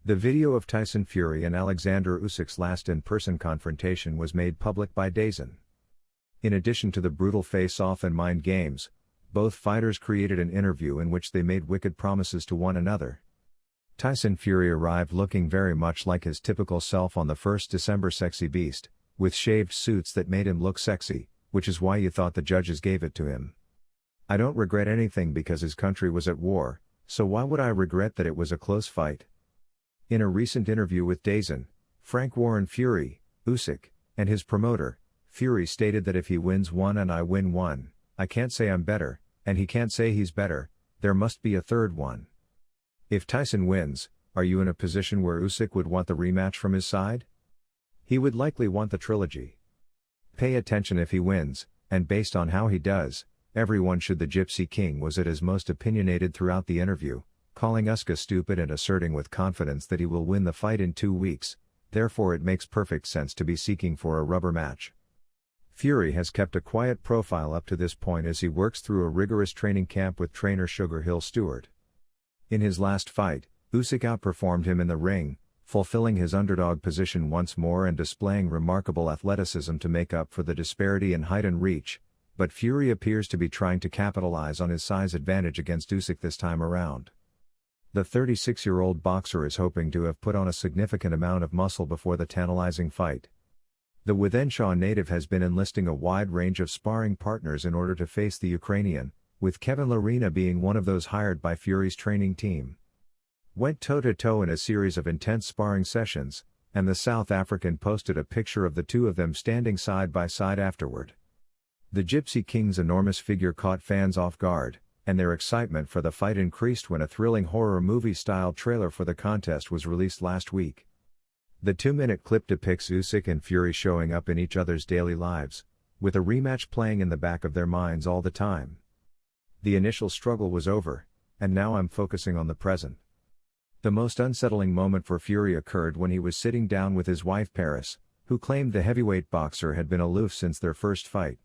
The video of Tyson Fury and Oleksandr Usyk's last in-person confrontation was made public by Tyson. In addition to the brutal face-off and mind games, both fighters created an interview in which they made wicked promises to one another. Tyson Fury arrived looking very much like his typical self on the 1st December sexy beast, with shaved suits that made him look sexy, which is why you thought the judges gave it to him. I don't regret anything because his country was at war, so why would I regret that it was a close fight? In a recent interview with Tyson, Frank Warren Fury, Usyk, and his promoter, Fury stated that if he wins one and I win one, I can't say I'm better, and he can't say he's better, there must be a third one. If Tyson wins, are you in a position where Usyk would want the rematch from his side? He would likely want the trilogy. Pay attention if he wins, and based on how he does, everyone should. The Gypsy King was at his most opinionated throughout the interview, calling Usyk stupid and asserting with confidence that he will win the fight in 2 weeks, therefore it makes perfect sense to be seeking for a rubber match. Fury has kept a quiet profile up to this point as he works through a rigorous training camp with trainer Sugar Hill Stewart. In his last fight, Usyk outperformed him in the ring, fulfilling his underdog position once more and displaying remarkable athleticism to make up for the disparity in height and reach, but Fury appears to be trying to capitalize on his size advantage against Usyk this time around. The 36-year-old boxer is hoping to have put on a significant amount of muscle before the tantalizing fight. The Wythenshawe native has been enlisting a wide range of sparring partners in order to face the Ukrainian, with Kevin Larina being one of those hired by Fury's training team. Went toe-to-toe in a series of intense sparring sessions, and the South African posted a picture of the two of them standing side by side afterward. The Gypsy King's enormous figure caught fans off guard, and their excitement for the fight increased when a thrilling horror movie-style trailer for the contest was released last week. The 2-minute clip depicts Usyk and Fury showing up in each other's daily lives, with a rematch playing in the back of their minds all the time. The initial struggle was over, and now I'm focusing on the present. The most unsettling moment for Fury occurred when he was sitting down with his wife Paris, who claimed the heavyweight boxer had been aloof since their first fight.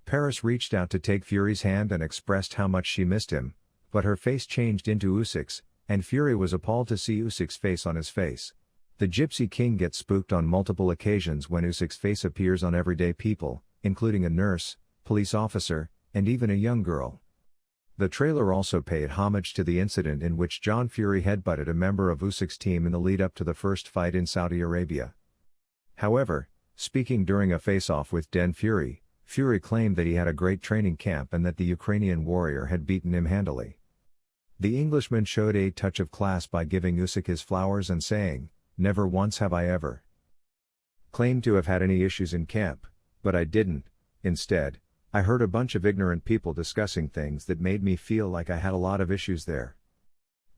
Paris reached out to take Fury's hand and expressed how much she missed him, but her face changed into Usyk's, and Fury was appalled to see Usyk's face on his face. The Gypsy King gets spooked on multiple occasions when Usyk's face appears on everyday people, including a nurse, police officer, and even a young girl. The trailer also paid homage to the incident in which John Fury headbutted a member of Usyk's team in the lead-up to the first fight in Saudi Arabia. However, speaking during a face-off with Fury, Fury claimed that he had a great training camp and that the Ukrainian warrior had beaten him handily. The Englishman showed a touch of class by giving Usyk his flowers and saying, "Never once have I ever claimed to have had any issues in camp, but I didn't. Instead, I heard a bunch of ignorant people discussing things that made me feel like I had a lot of issues there.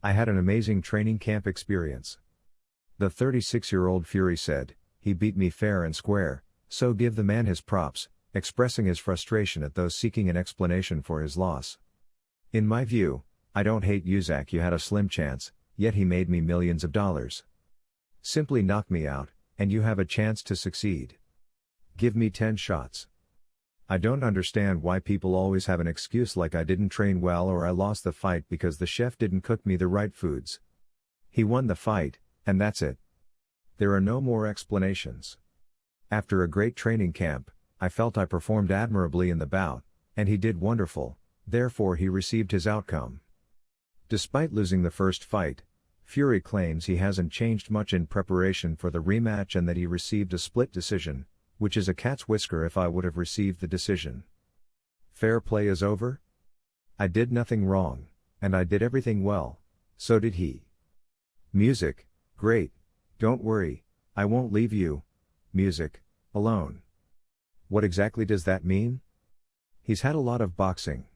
I had an amazing training camp experience." The 36-year-old Fury said, "He beat me fair and square, so give the man his props," expressing his frustration at those seeking an explanation for his loss. "In my view, I don't hate Usyk. You had a slim chance, yet he made me millions of dollars. Simply knock me out, and you have a chance to succeed. Give me 10 shots. I don't understand why people always have an excuse like I didn't train well or I lost the fight because the chef didn't cook me the right foods. He won the fight, and that's it. There are no more explanations. After a great training camp, I felt I performed admirably in the bout, and he did wonderful, therefore he received his outcome." Despite losing the first fight, Fury claims he hasn't changed much in preparation for the rematch and that he received a split decision, which is a cat's whisker if I would have received the decision. Fair play is over? I did nothing wrong, and I did everything well, so did he. Music, great, don't worry, I won't leave you, music, alone. What exactly does that mean? He's had a lot of boxing.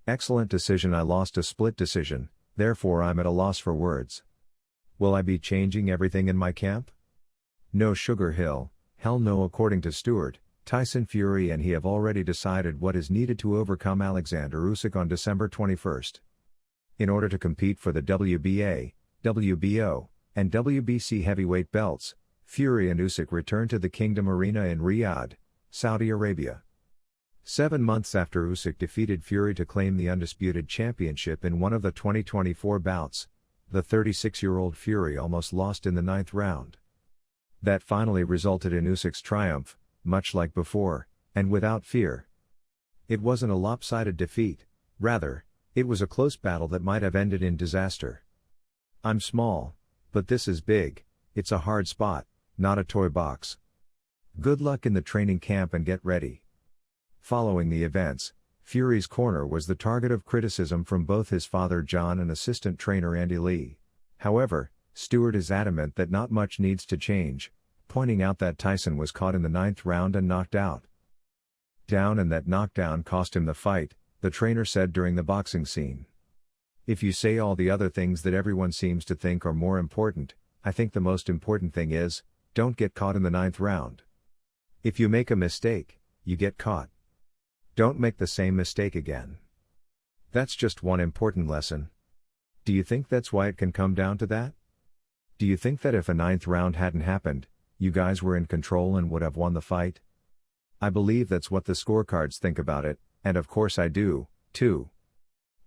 Excellent decision. I lost a split decision, therefore I'm at a loss for words. Will I be changing everything in my camp? No, Sugar Hill, hell no. According to Stewart, Tyson Fury and he have already decided what is needed to overcome Oleksandr Usyk on December 21st. In order to compete for the WBA, WBO, and WBC heavyweight belts, Fury and Usyk return to the Kingdom Arena in Riyadh, Saudi Arabia. 7 months after Usyk defeated Fury to claim the undisputed championship in one of the 2024 bouts, the 36-year-old Fury almost lost in the ninth round. That finally resulted in Usyk's triumph, much like before, and without fear. It wasn't a lopsided defeat, rather, it was a close battle that might have ended in disaster. "I'm small, but this is big, it's a hard spot, not a toy box. Good luck in the training camp and get ready." Following the events, Fury's corner was the target of criticism from both his father John and assistant trainer Andy Lee. However, Stewart is adamant that not much needs to change, pointing out that Tyson was caught in the ninth round and knocked out. Down, and that knockdown cost him the fight, the trainer said during the boxing scene. "If you say all the other things that everyone seems to think are more important, I think the most important thing is, don't get caught in the ninth round. If you make a mistake, you get caught. Don't make the same mistake again. That's just one important lesson." Do you think that's why it can come down to that? Do you think that if a ninth round hadn't happened, you guys were in control and would have won the fight? I believe that's what the scorecards think about it, and of course I do, too.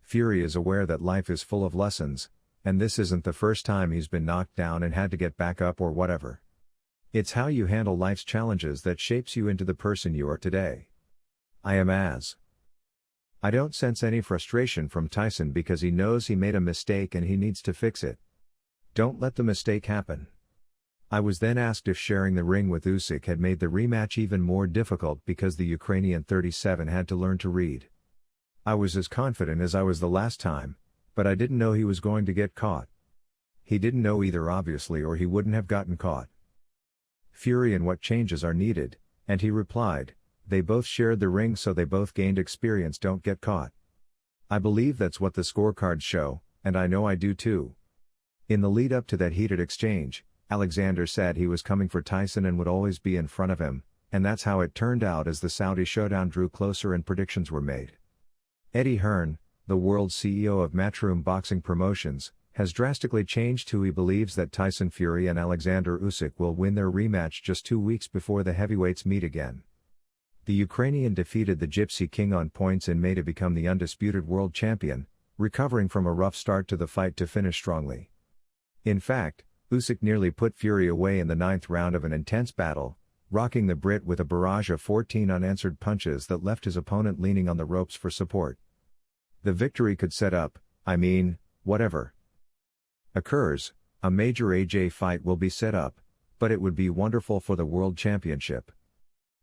Fury is aware that life is full of lessons, and this isn't the first time he's been knocked down and had to get back up or whatever. It's how you handle life's challenges that shapes you into the person you are today. I don't sense any frustration from Tyson because he knows he made a mistake and he needs to fix it. Don't let the mistake happen. I was then asked if sharing the ring with Usyk had made the rematch even more difficult because the Ukrainian 37 had to learn to read. I was as confident as I was the last time, but I didn't know he was going to get caught. He didn't know either obviously, or he wouldn't have gotten caught. Fury and what changes are needed, and he replied, they both shared the ring so they both gained experience. Don't get caught. I believe that's what the scorecards show, and I know I do too. In the lead up to that heated exchange, Oleksandr said he was coming for Tyson and would always be in front of him, and that's how it turned out as the Saudi showdown drew closer and predictions were made. Eddie Hearn, the world CEO of Matchroom Boxing Promotions, has drastically changed who he believes that Tyson Fury and Oleksandr Usyk will win their rematch just 2 weeks before the heavyweights meet again. The Ukrainian defeated the Gypsy King on points in May to become the undisputed world champion, recovering from a rough start to the fight to finish strongly. In fact, Usyk nearly put Fury away in the ninth round of an intense battle, rocking the Brit with a barrage of 14 unanswered punches that left his opponent leaning on the ropes for support. The victory could set up, whatever occurs, a major AJ fight will be set up, but it would be wonderful for the World Championship.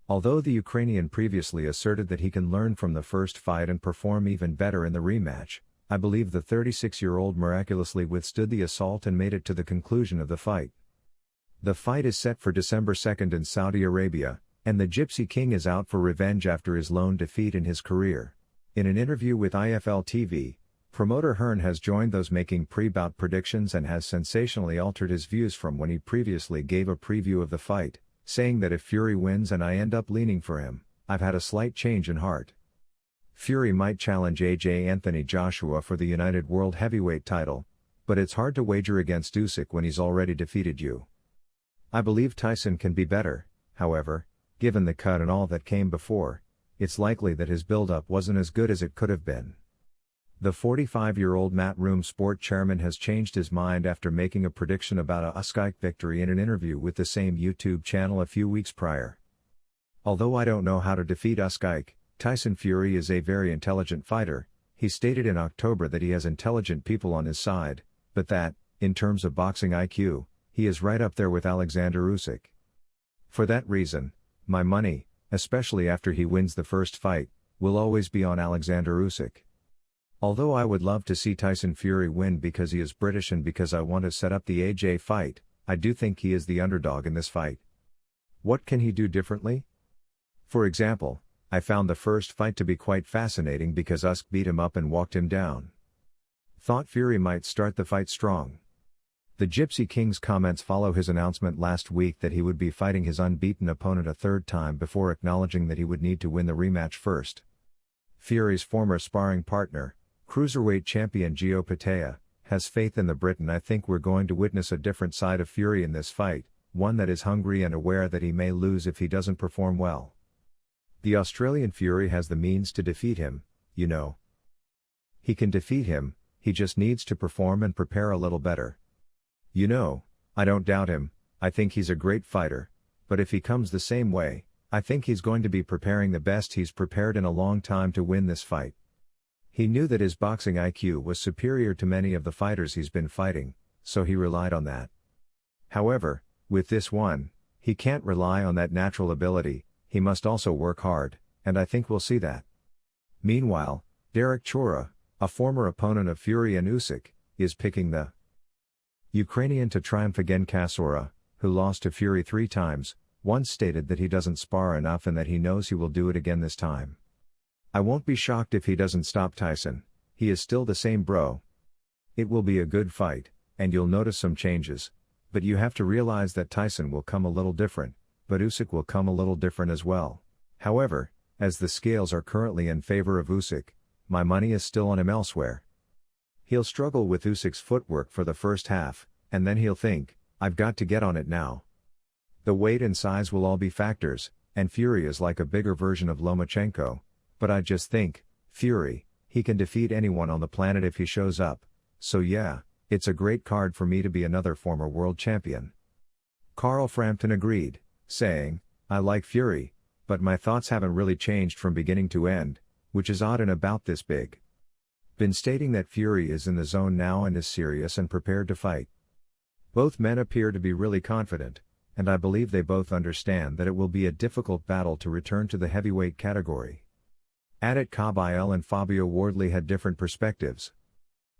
Although the Ukrainian previously asserted that he can learn from the first fight and perform even better in the rematch, I believe the 36-year-old miraculously withstood the assault and made it to the conclusion of the fight. The fight is set for December 2nd in Saudi Arabia, and the Gypsy King is out for revenge after his lone defeat in his career. In an interview with IFL TV, promoter Hearn has joined those making pre-bout predictions and has sensationally altered his views from when he previously gave a preview of the fight, saying that if Fury wins and I end up leaning for him, I've had a slight change in heart. Fury might challenge AJ Anthony Joshua for the United World Heavyweight title, but it's hard to wager against Usyk when he's already defeated you. I believe Tyson can be better, however, given the cut and all that came before, it's likely that his build-up wasn't as good as it could have been. The 45-year-old Matchroom Sport chairman has changed his mind after making a prediction about a Usyk victory in an interview with the same YouTube channel a few weeks prior. Although I don't know how to defeat Usyk, Tyson Fury is a very intelligent fighter. He stated in October that he has intelligent people on his side, but that, in terms of boxing IQ, he is right up there with Oleksandr Usyk. For that reason, my money, especially after he wins the first fight, will always be on Oleksandr Usyk. Although I would love to see Tyson Fury win because he is British and because I want to set up the AJ fight, I do think he is the underdog in this fight. What can he do differently? For example, I found the first fight to be quite fascinating because Usyk beat him up and walked him down. Thought Fury might start the fight strong. The Gypsy King's comments follow his announcement last week that he would be fighting his unbeaten opponent a third time before acknowledging that he would need to win the rematch first. Fury's former sparring partner, cruiserweight champion Gio Patea, has faith in the Brit, and I think we're going to witness a different side of Fury in this fight, one that is hungry and aware that he may lose if he doesn't perform well. The Australian Fury has the means to defeat him, He can defeat him, he just needs to perform and prepare a little better. You know, I don't doubt him, I think he's a great fighter, but if he comes the same way, I think he's going to be preparing the best he's prepared in a long time to win this fight. He knew that his boxing IQ was superior to many of the fighters he's been fighting, so he relied on that. However, with this one, he can't rely on that natural ability, he must also work hard, and I think we'll see that. Meanwhile, Derek Chora, a former opponent of Fury and Usyk, is picking the Ukrainian to triumph again. Kasora, who lost to Fury 3 times, once stated that he doesn't spar enough and that he knows he will do it again this time. I won't be shocked if he doesn't stop Tyson, he is still the same bro. It will be a good fight, and you'll notice some changes, but you have to realize that Tyson will come a little different, but Usyk will come a little different as well. However, as the scales are currently in favor of Usyk, my money is still on him elsewhere. He'll struggle with Usyk's footwork for the first half, and then he'll think, I've got to get on it now. The weight and size will all be factors, and Fury is like a bigger version of Lomachenko, but I just think, Fury, he can defeat anyone on the planet if he shows up, so yeah, it's a great card for me to be another former world champion. Carl Frampton agreed, saying, I like Fury, but my thoughts haven't really changed from beginning to end, which is odd in about this big. Been stating that Fury is in the zone now and is serious and prepared to fight. Both men appear to be really confident, and I believe they both understand that it will be a difficult battle to return to the heavyweight category. Adit Kabayel and Fabio Wardley had different perspectives.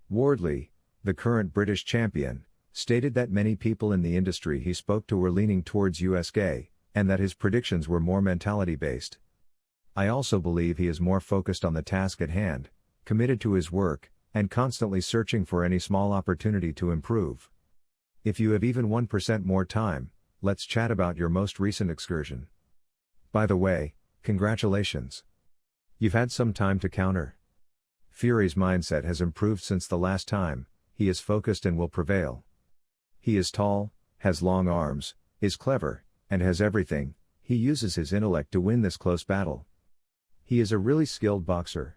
Wardley, the current British champion, stated that many people in the industry he spoke to were leaning towards Usyk, and that his predictions were more mentality-based. I also believe he is more focused on the task at hand, committed to his work, and constantly searching for any small opportunity to improve. If you have even 1% more time, let's chat about your most recent excursion. By the way, congratulations. You've had some time to counter. Fury's mindset has improved since the last time, he is focused and will prevail. He is tall, has long arms, is clever, and has everything, he uses his intellect to win this close battle. He is a really skilled boxer.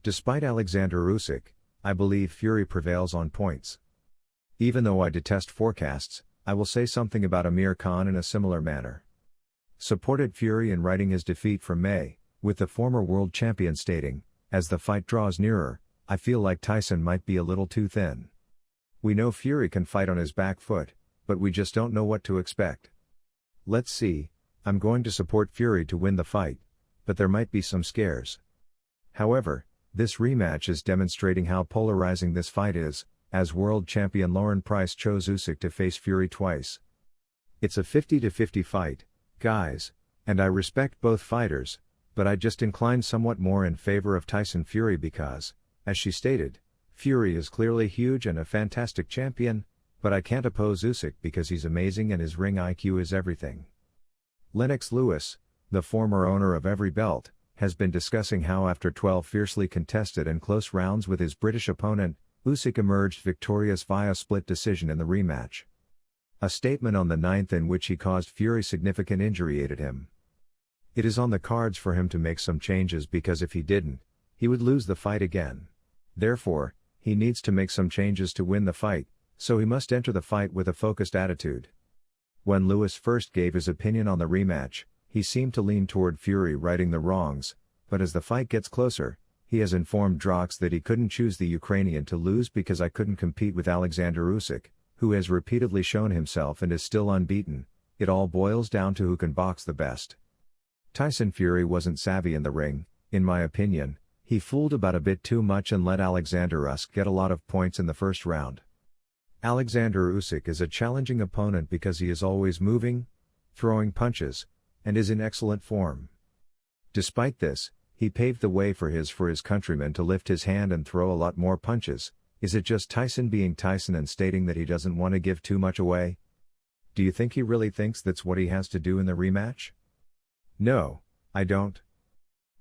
Despite Oleksandr Usyk, I believe Fury prevails on points. Even though I detest forecasts, I will say something about Amir Khan in a similar manner. Supported Fury in writing his defeat from May, with the former world champion stating, as the fight draws nearer, I feel like Tyson might be a little too thin. We know Fury can fight on his back foot, but we just don't know what to expect. Let's see, I'm going to support Fury to win the fight, but there might be some scares. However, this rematch is demonstrating how polarizing this fight is, as world champion Lauren Price chose Usyk to face Fury twice. It's a 50-50 fight, guys, and I respect both fighters, but I just incline somewhat more in favor of Tyson Fury because, as she stated, Fury is clearly huge and a fantastic champion, but I can't oppose Usyk because he's amazing and his ring IQ is everything. Lennox Lewis, the former owner of Every Belt, has been discussing how after 12 fiercely contested and close rounds with his British opponent, Usyk emerged victorious via split decision in the rematch. A statement on the 9th in which he caused Fury significant injury aided him. It is on the cards for him to make some changes because if he didn't, he would lose the fight again. Therefore, he needs to make some changes to win the fight, so he must enter the fight with a focused attitude. When Lewis first gave his opinion on the rematch, he seemed to lean toward Fury righting the wrongs, but as the fight gets closer, he has informed Drox that he couldn't choose the Ukrainian to lose because I couldn't compete with Oleksandr Usyk, who has repeatedly shown himself and is still unbeaten. It all boils down to who can box the best. Tyson Fury wasn't savvy in the ring, in my opinion, he fooled about a bit too much and let Oleksandr Usyk get a lot of points in the first round. Oleksandr Usyk is a challenging opponent because he is always moving, throwing punches, and is in excellent form. Despite this, he paved the way for his countrymen to lift his hand and throw a lot more punches. Is it just Tyson being Tyson and stating that he doesn't want to give too much away? Do you think he really thinks that's what he has to do in the rematch? No, I don't.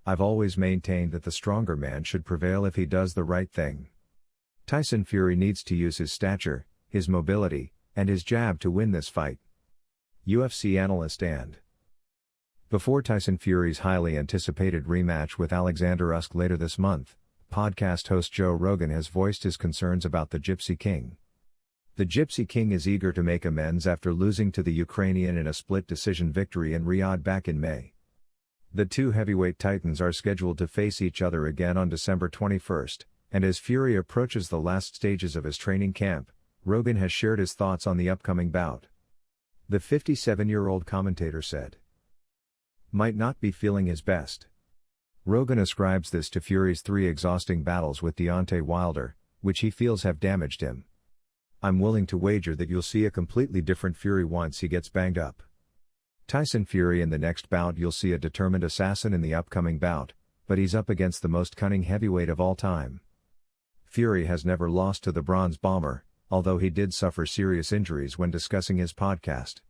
I've always maintained that the stronger man should prevail if he does the right thing. Tyson Fury needs to use his stature, his mobility, and his jab to win this fight. UFC analyst and before Tyson Fury's highly anticipated rematch with Oleksandr Usyk later this month, Podcast host Joe Rogan has voiced his concerns about the Gypsy King. The Gypsy King is eager to make amends after losing to the Ukrainian in a split decision victory in Riyadh back in May. The two heavyweight titans are scheduled to face each other again on December 21, and as Fury approaches the last stages of his training camp, Rogan has shared his thoughts on the upcoming bout. The 57-year-old commentator said, "Might not be feeling his best." Rogan ascribes this to Fury's 3 exhausting battles with Deontay Wilder, which he feels have damaged him. "I'm willing to wager that you'll see a completely different Fury once he gets banged up." Tyson Fury in the next bout. You'll see a determined assassin in the upcoming bout, but he's up against the most cunning heavyweight of all time. Fury has never lost to the Bronze Bomber, although he did suffer serious injuries when discussing his podcast.